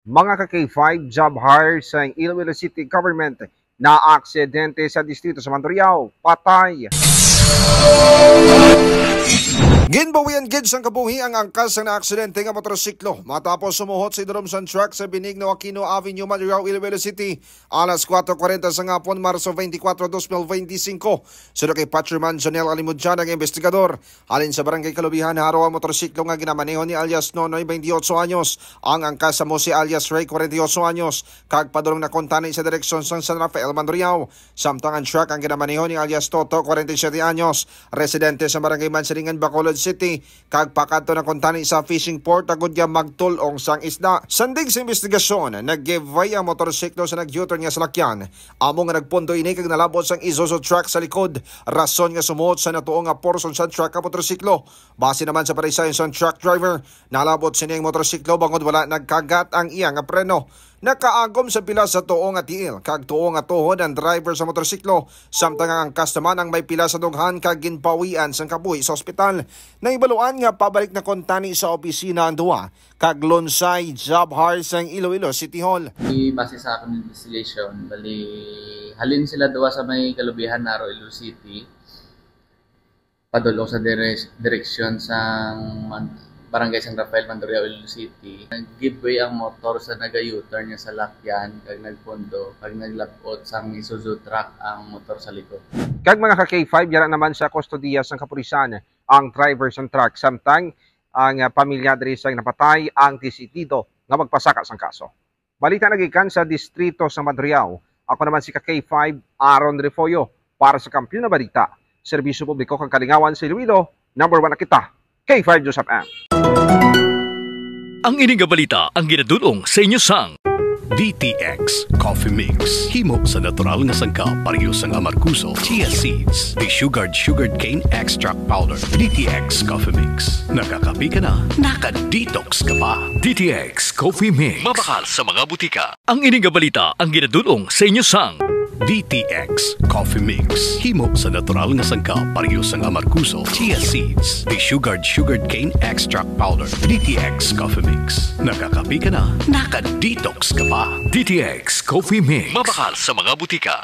Mga ka-K5 job hire sa Iloilo City Government na aksidente sa distrito sa Mandurriao, patay. Ginbawian gid sang kabuhi ang angkas sa naaksidente nga motorsiklo matapos sumuhot si Drumson truck sa Benigno Aquino Avenue, Mandurriao, Iloilo City alas 4:40 sa ngapon, Marso 24, 2025. Sino kay Patrolman Jonel Alimudjan ang investigador. Halin sa barangay Kalubihan, haro ang motorsiklo nga ginamaneho ni alias Nonoy, 28 anyos. Ang angkas sa mo si alias Ray, 48 anyos. Kag padulong na kontani sa direksyon sang San Rafael, Mandurriao. Samtang ang truck ang ginamaneho ni alias Toto, 47 anyos. Residente sa barangay Mansilingan, Bacolod City, kag pakato na kontani sa fishing port agud nga magtulong sang isda. Sandig sa investigasyon, nag-giveaway ang motorsiklo sa nag-U-turn nga salakyan. Amo nga nagpundo ini kag nalabot sang Isuzu truck sa likod. Rason nga sumuot sa natuong nga porson sa truck nga motorsiklo. Base naman sa parisayon sa truck driver, nalabot sining motorsiklo bangod wala nagkagat ang iya nga preno. Nakaagom sa pila sa tuo nga tiil kag tuo nga tuhod ang driver sa motorsiklo, samtang ang angkas naman ang may pila sa dughan kag ginpawian sang kabuhi sa ospital. Naibaluan nga pabalik na kontani sa opisina ang duwa kag lonsay job hire sang Iloilo City Hall. Base sa akong investigation, bali halin sila duwa sa may Kalubihan, Iloilo City, padulong sa direksyon sang Barangay San Rafael, Mandurriao, Iloilo City. Nag-giveaway ang motor sa naga-U-turn niya sa lakyan, kag nagpondo, kag naglapot sang Isuzu truck ang motor sa likod. Kag mga ka-K5, yara naman sa kustodiya sang kapulisan ang driver sang truck, samtang ang pamilya diri sang napatay ang disitido nga magpasaka sang kaso. Balita nagikan sa distrito sa Mandurriao. Ako naman si ka-K5 Aaron Refoyo para sa Kampiyon na Balita, Serbisyo Publiko kang Kalingawan sa Iloilo. Number 1 na kita, K5 Joseph M. Ang ining balita ang ginadulong sa inyo sang DTX Coffee Mix. Himo sa natural nga sangka pareho sang amarkuso, chia seeds, sugared cane extract powder. DTX Coffee Mix. Nakakapi ka na, naka-detox ka pa. DTX Coffee Mix. Mabakal sa mga butika. Ang ining balita ang ginadulong sa inyo sang DTX Coffee Mix. Himo sa natural nga sangka pareho sang amarkuso, chia seeds, sugared cane extract powder. DTX Coffee Mix. Nakakapi ka na, naka-detox ka pa. DTX Coffee Mix. Mabakal sa mga butika.